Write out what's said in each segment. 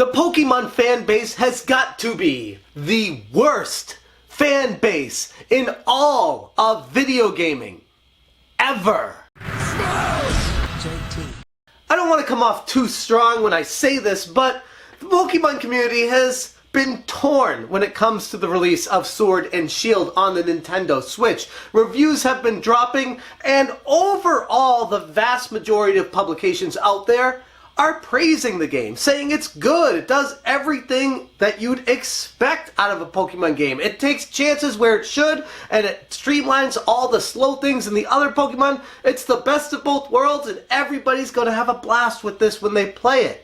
The Pokemon fan base has got to be the worst fan base in all of video gaming. Ever. I don't want to come off too strong when I say this, but the Pokemon community has been torn when it comes to the release of Sword and Shield on the Nintendo Switch. Reviews have been dropping, and overall the vast majority of publications out there are praising the game, saying it's good, it does everything that you'd expect out of a Pokemon game. It takes chances where it should, and it streamlines all the slow things in the other Pokemon. It's the best of both worlds, and everybody's going to have a blast with this when they play it.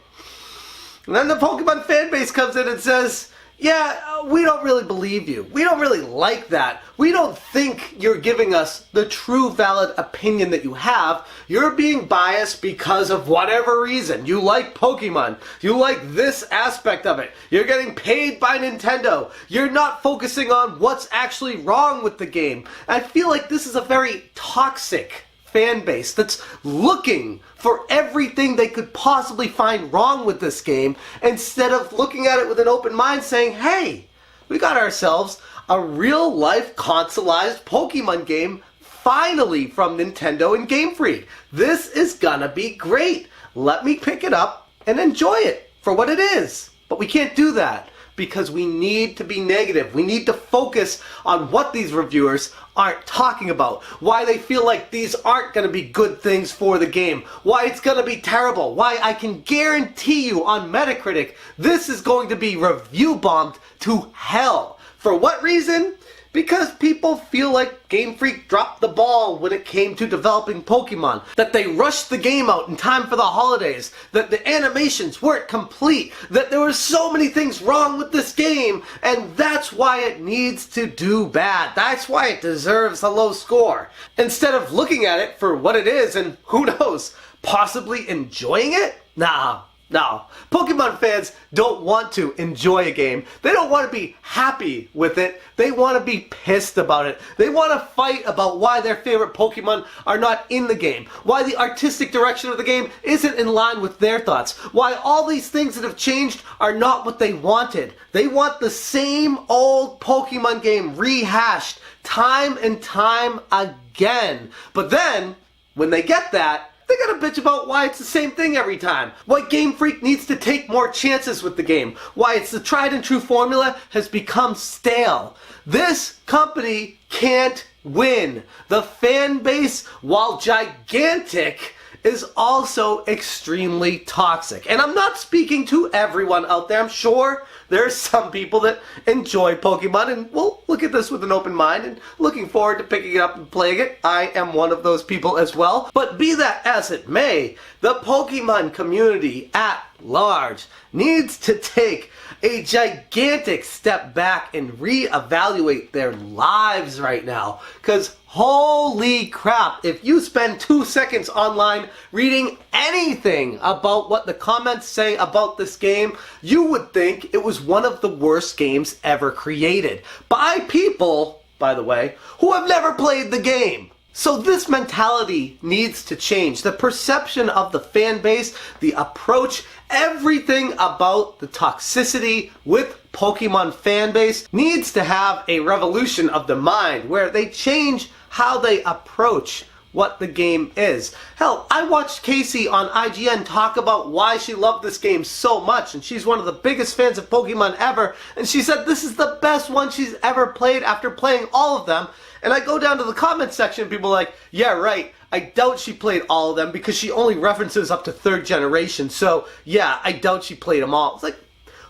And then the Pokemon fanbase comes in and says, yeah, we don't really believe you. We don't really like that. We don't think you're giving us the true valid opinion that you have. You're being biased because of whatever reason. You like Pokemon. You like this aspect of it. You're getting paid by Nintendo. You're not focusing on what's actually wrong with the game. I feel like this is a very toxic fan base that's looking for everything they could possibly find wrong with this game, instead of looking at it with an open mind saying, hey, we got ourselves a real life consoleized Pokemon game finally from Nintendo and Game Freak. This is gonna be great. Let me pick it up and enjoy it for what it is. But we can't do that because we need to be negative. We need to focus on what these reviewers aren't talking about. Why they feel like these aren't going to be good things for the game. Why it's going to be terrible. Why I can guarantee you on Metacritic, this is going to be review bombed to hell. For what reason? Because people feel like Game Freak dropped the ball when it came to developing Pokemon. That they rushed the game out in time for the holidays. That the animations weren't complete. That there were so many things wrong with this game. And that's why it needs to do bad. That's why it deserves a low score. Instead of looking at it for what it is and, who knows, possibly enjoying it? Nah. No, Pokemon fans don't want to enjoy a game. They don't want to be happy with it. They want to be pissed about it. They want to fight about why their favorite Pokemon are not in the game. Why the artistic direction of the game isn't in line with their thoughts. Why all these things that have changed are not what they wanted. They want the same old Pokemon game rehashed time and time again. But then, when they get that, they gotta bitch about why it's the same thing every time. Why Game Freak needs to take more chances with the game. Why it's the tried and true formula has become stale. This company can't win. The fan base, while gigantic, is also extremely toxic. And I'm not speaking to everyone out there. I'm sure there's some people that enjoy Pokemon and will look at this with an open mind and looking forward to picking it up and playing it. I am one of those people as well. But be that as it may, the Pokemon community at large needs to take a gigantic step back and reevaluate their lives right now. Because holy crap, if you spend 2 seconds online reading anything about what the comments say about this game, you would think it was one of the worst games ever created. By people, by the way, who have never played the game. So this mentality needs to change. The perception of the fan base, the approach, everything about the toxicity with Pokemon fan base needs to have a revolution of the mind where they change how they approach what the game is. Hell, I watched Casey on IGN talk about why she loved this game so much, and she's one of the biggest fans of Pokemon ever, and she said this is the best one she's ever played after playing all of them. And I go down to the comment section and people are like, yeah, right, I doubt she played all of them because she only references up to 3rd generation, so yeah, I doubt she played them all. It's like,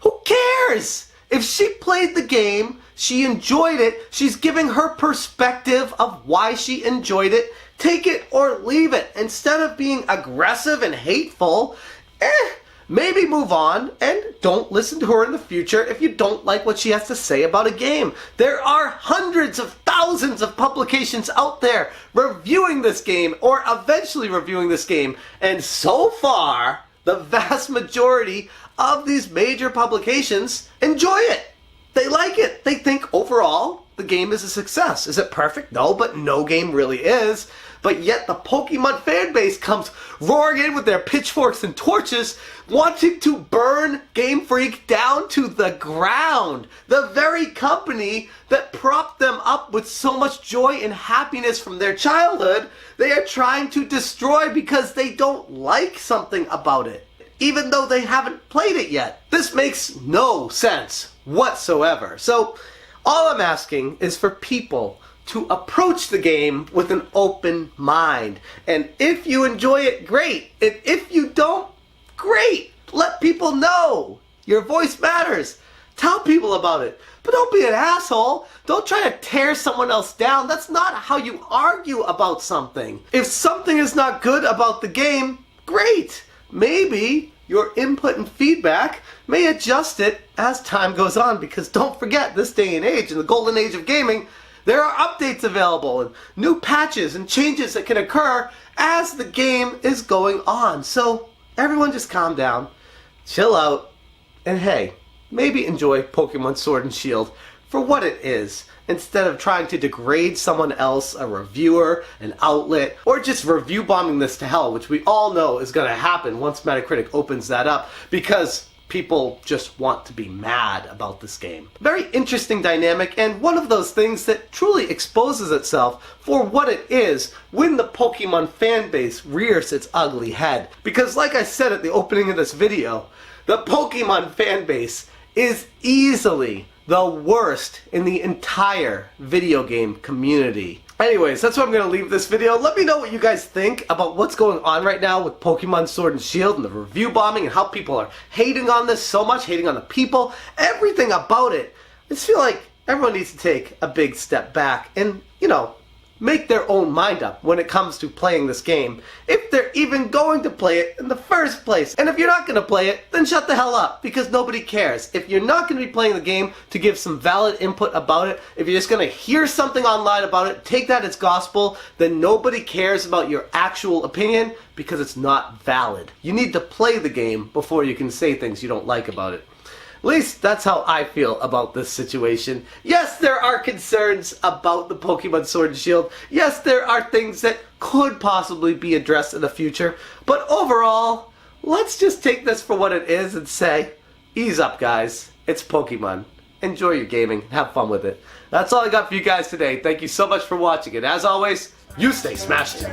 who cares? If she played the game, she enjoyed it, she's giving her perspective of why she enjoyed it. Take it or leave it. Instead of being aggressive and hateful, maybe move on and don't listen to her in the future if you don't like what she has to say about a game. There are hundreds of thousands of publications out there reviewing this game or eventually reviewing this game, and so far the vast majority of these major publications enjoy it. They like it. They think overall the game is a success. Is it perfect? No, but no game really is. but yet the Pokemon fan base comes roaring in with their pitchforks and torches, wanting to burn Game Freak down to the ground. The very company that propped them up with so much joy and happiness from their childhood, they are trying to destroy because they don't like something about it, even though they haven't played it yet. This makes no sense whatsoever. So all I'm asking is for people to approach the game with an open mind. And if you enjoy it, great. And if you don't, great. Let people know. Your voice matters. Tell people about it. But don't be an asshole. Don't try to tear someone else down. That's not how you argue about something. If something is not good about the game, great. Maybe your input and feedback may adjust it as time goes on, because don't forget, this day and age, in the golden age of gaming, there are updates available and new patches and changes that can occur as the game is going on. So everyone just calm down, chill out, and hey, maybe enjoy Pokemon Sword and Shield for what it is, instead of trying to degrade someone else, a reviewer, an outlet, or just review bombing this to hell, which we all know is going to happen once Metacritic opens that up, because people just want to be mad about this game. Very interesting dynamic, and one of those things that truly exposes itself for what it is when the Pokemon fan base rears its ugly head. Because like I said at the opening of this video, the Pokemon fan base is easily the worst in the entire video game community. Anyways, that's where I'm going to leave this video. Let me know what you guys think about what's going on right now with Pokemon Sword and Shield and the review bombing and how people are hating on this so much, hating on the people, everything about it. I just feel like everyone needs to take a big step back and, make their own mind up when it comes to playing this game, if they're even going to play it in the first place. And if you're not going to play it, then shut the hell up, because nobody cares. If you're not going to be playing the game to give some valid input about it, if you're just going to hear something online about it, take that as gospel, then nobody cares about your actual opinion, because it's not valid. You need to play the game before you can say things you don't like about it. At least that's how I feel about this situation. Yes, there are concerns about the Pokemon Sword and Shield. Yes, there are things that could possibly be addressed in the future. But overall, let's just take this for what it is and say, ease up, guys. It's Pokemon. Enjoy your gaming. Have fun with it. That's all I got for you guys today. Thank you so much for watching. And as always, you stay smashed.